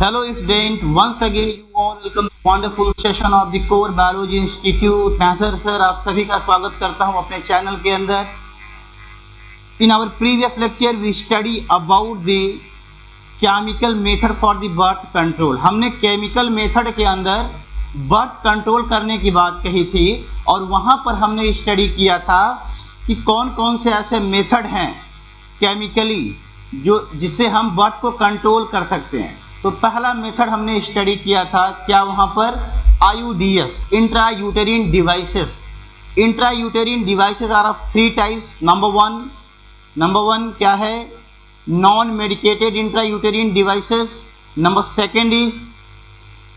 Hello student, once again you all welcome to wonderful session of the Core Biology Institute. Nasar sir आप सभी का स्वागत करता हूं अपने चैनल के अंदर. In our previous lecture we study about the chemical method for the birth control. हमने chemical method के अंदर birth control करने की बात कही थी और वहां पर हमने स्टडी किया था कि कौन कौन से ऐसे मेथड हैं केमिकली जो जिससे हम बर्थ को कंट्रोल कर सकते हैं. तो पहला मेथड हमने स्टडी किया था क्या वहां पर IUDs, intra uterine devices. Intra uterine devices are of three types. Number one क्या है? Non medicated intra uterine devices. Number second is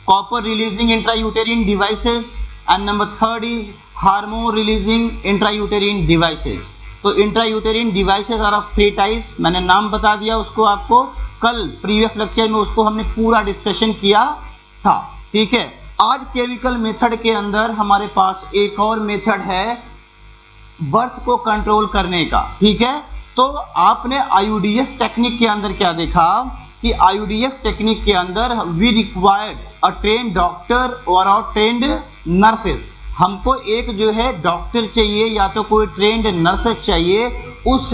copper releasing intra uterine devices and number third is hormone releasing intra uterine devices. तो intra uterine devices are of three types. मैंने नाम बता दिया उसको आपको. कल प्रीवियस लेक्चर में उसको हमने पूरा डिस्कशन किया था. ठीक है. आज केमिकल मेथड के अंदर हमारे पास एक और मेथड है बर्थ को कंट्रोल करने का. ठीक है. तो आपने IUDF टेक्निक के अंदर क्या देखा कि IUDF टेक्निक के अंदर we required a trained doctor और अ ट्रेन्ड नर्सेज. हमको एक जो है डॉक्टर चाहिए या तो कोई ट्रेन्ड नर्स चाहिए उस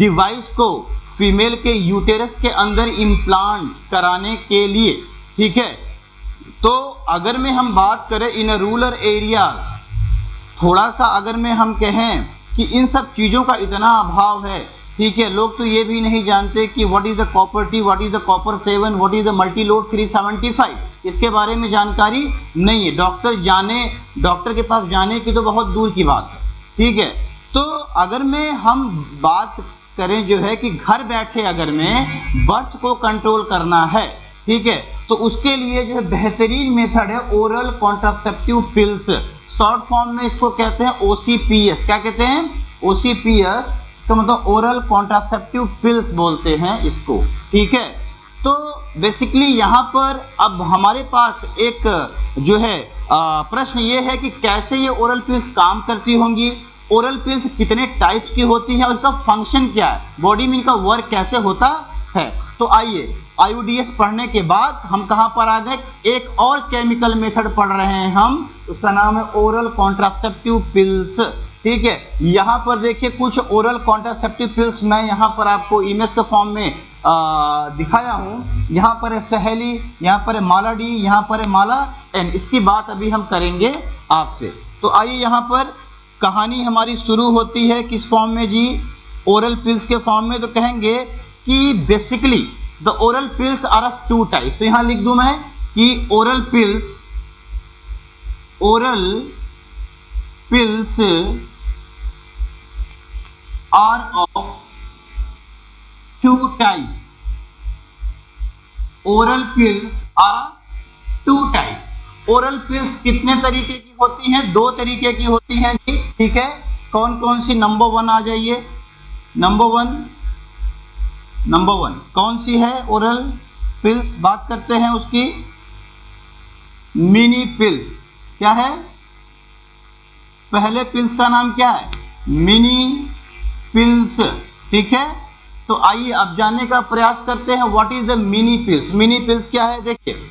डिवाइस को फीमेल के यूटेरस के अंदर इम्प्लांट कराने के लिए. ठीक है. तो अगर में हम बात करें इन रूरल एरियाज, थोड़ा सा अगर में हम कहें कि इन सब चीज़ों का इतना अभाव है. ठीक है. लोग तो ये भी नहीं जानते कि what is the copper T, what is the copper 7, what is the multi load 375. इसके बारे में जानकारी नहीं है. डॉक्टर के पास जाने की तो बहुत दूर की बात है. ठीक है. तो अगर में हम बात करें जो है कि घर बैठे अगर में बर्थ को कंट्रोल करना है. ठीक है. तो उसके लिए जो है बेहतरीन मेथड है oral contraceptive pills. Short form में इसको कहते हैं OCPS. क्या कहते हैं? OCPS तो मतलब ओरल कॉन्ट्रासेप्टिव पिल्स बोलते हैं इसको. ठीक है. तो बेसिकली यहाँ पर अब हमारे पास एक जो है प्रश्न ये है कि कैसे ये ओरल पिल्स काम करती होंगी, ओरल पिल्स कितने टाइप्स की होती है और इसका फंक्शन क्या है, बॉडी में इनका वर्क कैसे होता है. तो आइए IUDs पढ़ने के बाद हम कहाँ पर आ गए, एक और केमिकल मेथड पढ़ रहे हैं हम. उसका नाम है ओरल कॉन्ट्रासेप्टिव पिल्स. ठीक है. यहाँ पर देखिए कुछ ओरल कॉन्ट्रासेप्टिव पिल्स मैं यहाँ पर आपको इमेज के फॉर्म में दिखाया हूँ. यहाँ पर है सहेली, यहाँ पर है माला डी, यहाँ पर है माला एन. इसकी बात अभी हम करेंगे आपसे. तो आइए यहाँ पर कहानी हमारी शुरू होती है किस फॉर्म में जी? ओरल पिल्स के फॉर्म में. तो कहेंगे कि basically the oral pills are of two types. तो यहाँ लिख दूं मैं कि oral pills are of two types. Oral pills are of two types. Oral pills कितने तरीके की होती हैं? दो तरीके की होती हैं जी. ठीक है. कौन कौन सी? नंबर वन आ जाइए. नंबर वन कौन सी है ओरल पिल्स? बात करते हैं उसकी. Mini pills. क्या है? पहले पिल्स का नाम क्या है? Mini pills. ठीक है. तो आइए अब जानने का प्रयास करते हैं what is the mini pills. Mini pills क्या है? देखिए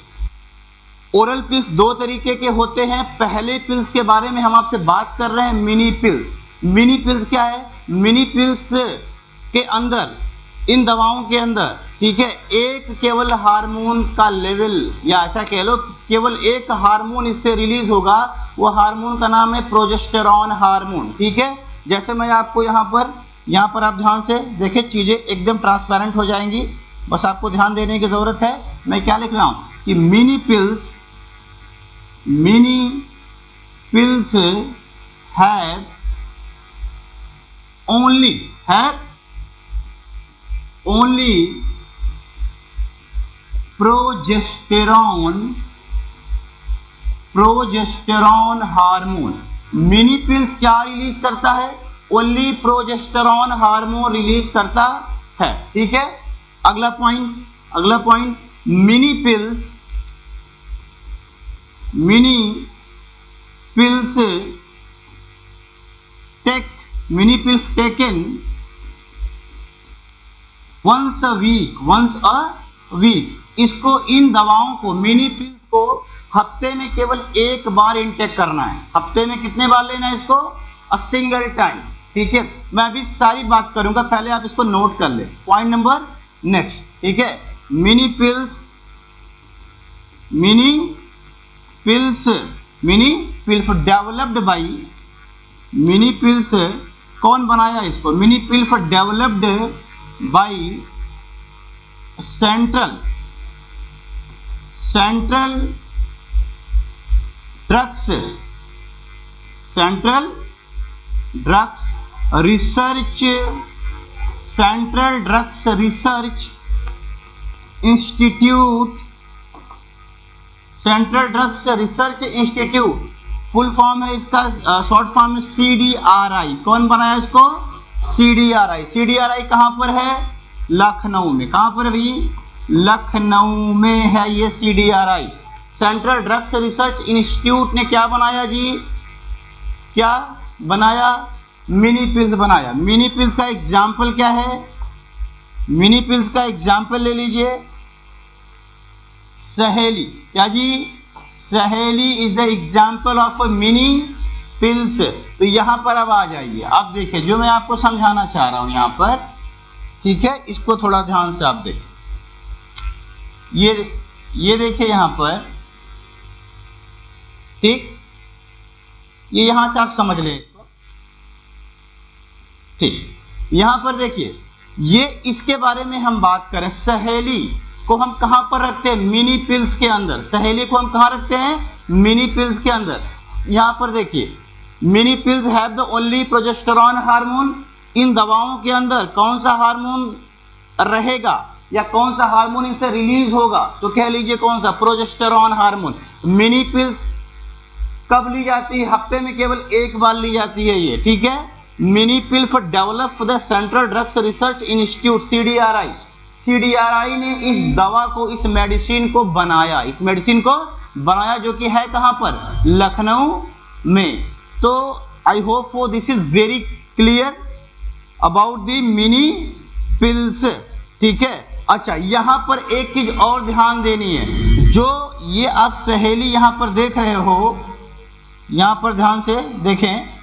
ओरल पिल्स दो तरीके के होते हैं. पहले पिल्स के बारे में हम आपसे बात कर रहे हैं मिनी पिल्स. मिनी पिल्स क्या है? मिनी पिल्स के अंदर, इन दवाओं के अंदर, ठीक है, एक केवल हार्मोन का लेवल या ऐसा कह लो केवल एक हार्मोन इससे रिलीज होगा. वो हार्मोन का नाम है प्रोजेस्टेरॉन हार्मोन. ठीक है. जैसे मैं आपको यहाँ पर आप ध्यान से देखें, चीजें एकदम ट्रांसपेरेंट हो जाएंगी. बस आपको ध्यान देने की जरूरत है. मैं क्या लिख रहा हूँ कि mini pills have only progesterone hormone. Mini pills क्या रिलीज करता है? ओनली प्रोजेस्टेरॉन हार्मोन रिलीज करता है. ठीक है. अगला point mini pills taken once a week. इसको, इन दवाओं को, मिनी पिल्स को हफ्ते में केवल एक बार इंटेक करना है। हफ्ते में कितने बार लेना है इसको? A single time. ठीक है, मैं अभी सारी बात करूंगा, पहले आप इसको नोट कर ले। पॉइंट नंबर नेक्स्ट, ठीक है, mini pills developed by, mini pills कौन बनाया इसको? Mini pills developed by central drugs research institute, central drugs research institute, full form है इसका, शॉर्ट फॉर्म है CDRI। कौन बनाया इसको? CDRI। CDRI कहां पर है? लखनऊ में। कहां पर है भाई? लखनऊ में है ये CDRI। Central drugs research institute ने क्या बनाया जी? क्या बनाया? मिनी पिल्स बनाया। मिनी पिल्स का एग्जाम्पल क्या है? मिनी पिल्स का एग्जाम्पल ले लीजिए, सहेली। क्या जी? सहेली is the example of mini pills. तो यहां पर अब आ जाइए, अब देखिए जो मैं आपको समझाना चाह रहा हूं यहां पर, ठीक है, इसको थोड़ा ध्यान से आप देखिए। ये देखिए यहां पर, ठीक, ये यहां से आप समझ लें इसको, ठीक। यहां पर देखिए, ये इसके बारे में हम बात करें। सहेली को हम कहां पर रखते हैं? मिनी पिल्स के अंदर। सहेली को हम कहां रखते हैं? मिनी पिल्स के अंदर। यहां पर देखिए, mini pills have the only progesterone hormone. इन दवाओं के अंदर कौन सा हार्मोन रहेगा या कौन सा हार्मोन इनसे रिलीज होगा? तो कह लीजिए कौन सा? Progesterone hormone. मिनी पिल्स कब ली जाती है? हफ्ते में केवल एक बार ली जाती है ये, ठीक है। Mini pill for develop for the central drugs research institute, CDRI। CDRI ने इस दवा को, इस मेडिसिन को बनाया, इस मेडिसिन को बनाया, जो कि है कहां पर? लखनऊ में। तो I hope for this is very clear about the mini pills, ठीक है। अच्छा, यहां पर एक चीज और ध्यान देनी है, जो ये आप सहेली यहां पर देख रहे हो, यहां पर ध्यान से देखें,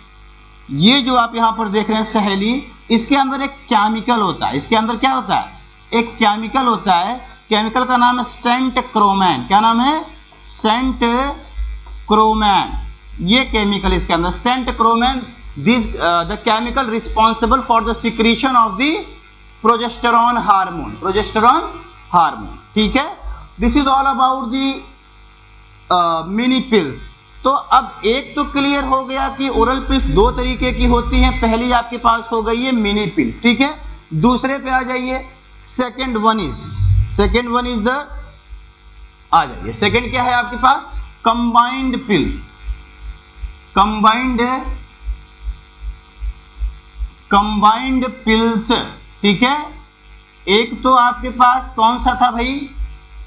ये जो आप यहां पर देख रहे हैं सहेली, इसके अंदर एक केमिकल होता है। इसके अंदर क्या होता है? एक केमिकल होता है। केमिकल का नाम है सेंट क्रोमैन। क्या नाम है? Centchroman. ये केमिकल इसके अंदर centchroman, this the chemical responsible for the secretion of the progesterone hormone, ठीक है। This is all about the mini pills. तो अब एक तो क्लियर हो गया कि ओरल पिल्स दो तरीके की होती हैं। पहली आपके पास हो गई है मिनी पिल, ठीक है। दूसरे पे आ जाइए, सेकेंड वन इज द, आ जाइए, सेकेंड क्या है आपके पास? Combined pills. कंबाइंड पिल्स, ठीक है। एक तो आपके पास कौन सा था भाई?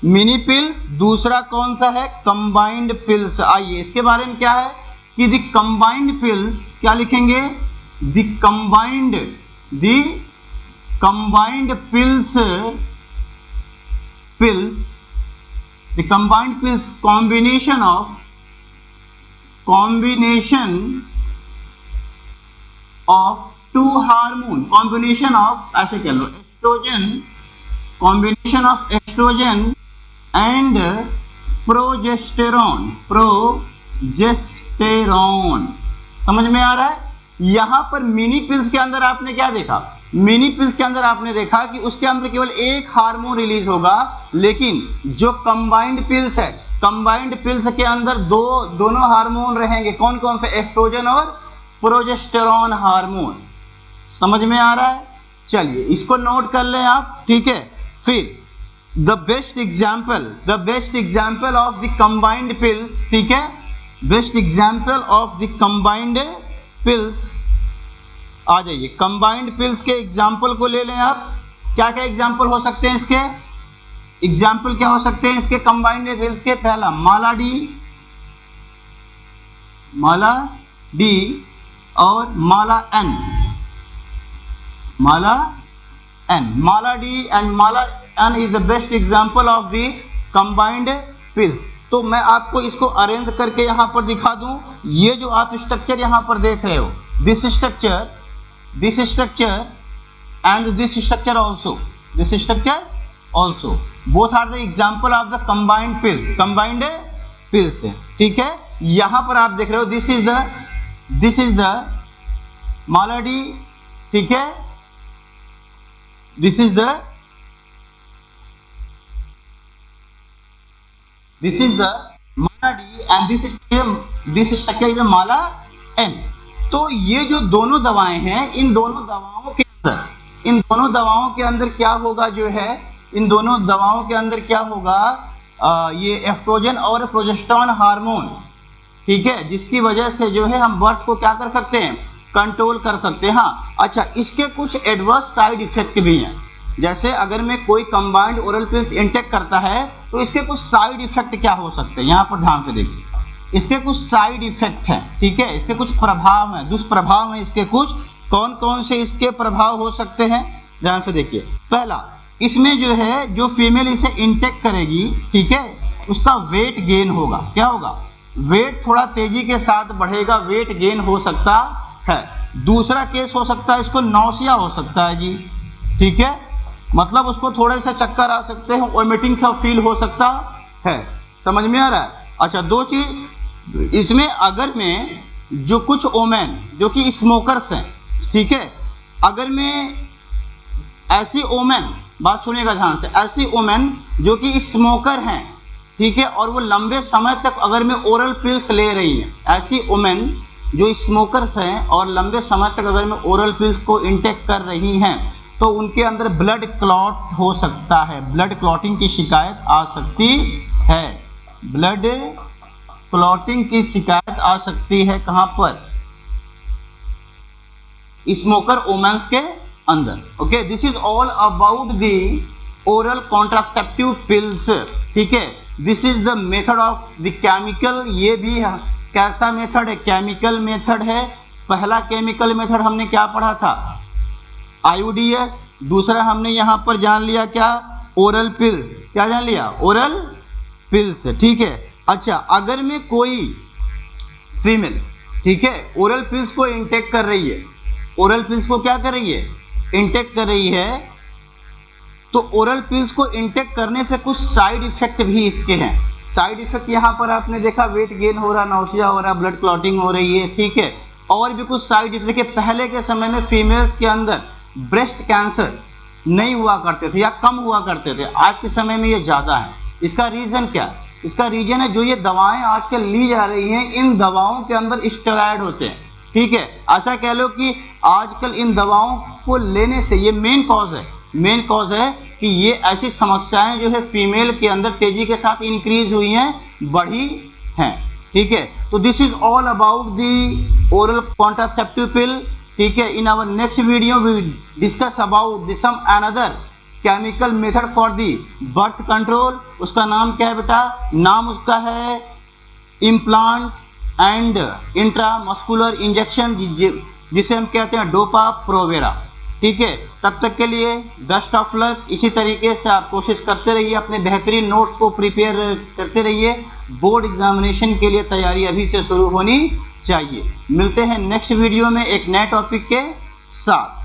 Mini pills. दूसरा कौन सा है? Combined pills. आइए इसके बारे में क्या है कि द कंबाइंड पिल्स, क्या लिखेंगे? The combined pills combination of two hormone, combination of, ऐसे कह लो, estrogen, combination of estrogen and progesterone. समझ में आ रहा है? यहां पर मिनी पिल्स के अंदर आपने क्या देखा? मिनी पिल्स के अंदर आपने देखा कि उसके अंदर केवल एक हार्मोन रिलीज होगा, लेकिन जो कंबाइंड पिल्स है, कंबाइंड पिल्स के अंदर दोनों हार्मोन रहेंगे। कौन कौन से? एस्ट्रोजन और प्रोजेस्टेरॉन हार्मोन। समझ में आ रहा है? चलिए इसको नोट कर लें आप, ठीक है। फिर the best example of the combined pills, ठीक है, best example of the combined pills. आ जाइए, कंबाइंड पिल्स के एग्जाम्पल को ले लें आप। क्या क्या एग्जाम्पल हो सकते हैं इसके? एग्जाम्पल क्या हो सकते हैं इसके कंबाइंड पिल्स के? पहला माला डी और Mala N. Mala D and Mala and is the best example of the combined pills. तो मैं आपको इसको अरेंज करके यहाँ पर दिखा दूं। ये जो आप स्ट्रक्चर यहाँ पर देख रहे हो, this structure and this structure also, both are the example of the combined pills, ठीक है। यहाँ पर आप देख रहे हो this is the malady, ठीक है, this is the malady and this structure is the mala n। तो ये जो दोनों दवाएं हैं, इन दोनों दवाओं के अंदर क्या होगा, जो है इन दोनों दवाओं के अंदर क्या होगा, ये एस्ट्रोजन और प्रोजेस्टेरोन हार्मोन, ठीक है, जिसकी वजह से जो है हम बर्थ को क्या कर सकते हैं, कंट्रोल कर सकते हैं। हाँ, अच्छा, इसके कुछ एडवर्स साइड इफेक्ट भी हैं। जैसे अगर मैं कोई कंबाइंड ओरल पिल्स इंटेक करता है तो इसके कुछ साइड इफेक्ट क्या हो सकते हैं, यहाँ पर ध्यान से देखिए। इसके कुछ साइड इफेक्ट हैं, ठीक है, इसके कुछ प्रभाव हैं, दुष्प्रभाव हैं। इसके कुछ कौन कौन से इसके प्रभाव हो सकते हैं, ध्यान से देखिए। पहला, इसमें जो है जो फीमेल इसे इंटेक करेगी, ठीक है, उसका वेट गेन होगा। क्या होगा, वेट थोड़ा तेजी के साथ बढ़ेगा, वेट गेन हो सकता है। दूसरा केस हो सकता है, इसको नौसिया हो सकता है जी, ठीक है, मतलब उसको थोड़े से चक्कर आ सकते हैं, वोमिटिंग सा फील हो सकता है। समझ में आ रहा है। अच्छा, दो चीज इसमें, अगर मैं जो कुछ ओमेन जो कि स्मोकर्स हैं, ठीक है, अगर मैं ऐसी ओमेन, बात सुनिएगा ध्यान से, ऐसी ओमेन जो कि स्मोकर हैं, ठीक है, और वो लंबे समय तक अगर मैं ओरल पिल्स ले रही हैं, ऐसी ओमेन जो स्मोकर्स हैं और लंबे समय तक अगर मैं ओरल पिल्स को इंटेक कर रही हैं, तो उनके अंदर ब्लड क्लॉट हो सकता है, ब्लड क्लॉटिंग की शिकायत आ सकती है, ब्लड क्लॉटिंग की शिकायत आ सकती है। कहां पर, स्मोकर वोमेन्स के अंदर। Okay, this is all about the oral contraceptive pills, ठीक है। This is the method of the chemical, ये भी कैसा मेथड है, केमिकल मेथड है। पहला केमिकल मेथड हमने क्या पढ़ा था, आईयूडीएस। दूसरा हमने यहां पर जान लिया क्या, ओरल पिल्स। क्या जान लिया, ओरल पिल्स, ठीक है। अच्छा, अगर मैं कोई फीमेल, ठीक है, ओरल पिल्स को इंटेक कर रही है, ओरल पिल्स को क्या कर रही है, इंटेक कर रही है, तो ओरल पिल्स को इंटेक करने से कुछ साइड इफेक्ट भी इसके हैं। साइड इफेक्ट यहाँ पर आपने देखा, वेट गेन हो रहा, नौसिया हो रहा, ब्लड क्लॉटिंग हो रही है, ठीक है, और भी कुछ साइड इफेक्ट। देखिए, पहले के समय में फीमेल्स के अंदर ब्रेस्ट कैंसर नहीं हुआ करते थे या कम हुआ करते थे, आज के समय में ये ज़्यादा है। इसका रीज़न क्या है, इसका रीज़न है जो ये दवाएं आजकल ली जा रही हैं, इन दवाओं के अंदर स्टेरॉयड होते हैं, ठीक है। ऐसा कह लो कि आजकल इन दवाओं को लेने से ये मेन कॉज है कि ये ऐसी समस्याएं जो है फीमेल के अंदर तेजी के साथ इंक्रीज हुई हैं, बढ़ी हैं, ठीक है। तो this is all about the oral contraceptive pill, ठीक है। In our next video we discuss about some another chemical method for the birth control. उसका नाम क्या है बेटा, नाम उसका है इम्प्लांट एंड इंट्रामस्कुलर इंजेक्शन, जिसे हम कहते हैं डोपा प्रोवेरा, ठीक है। तब तक के लिए बेस्ट ऑफ लक। इसी तरीके से आप कोशिश करते रहिए, अपने बेहतरीन नोट्स को प्रिपेयर करते रहिए। बोर्ड एग्जामिनेशन के लिए तैयारी अभी से शुरू होनी चाहिए। मिलते हैं नेक्स्ट वीडियो में एक नए टॉपिक के साथ।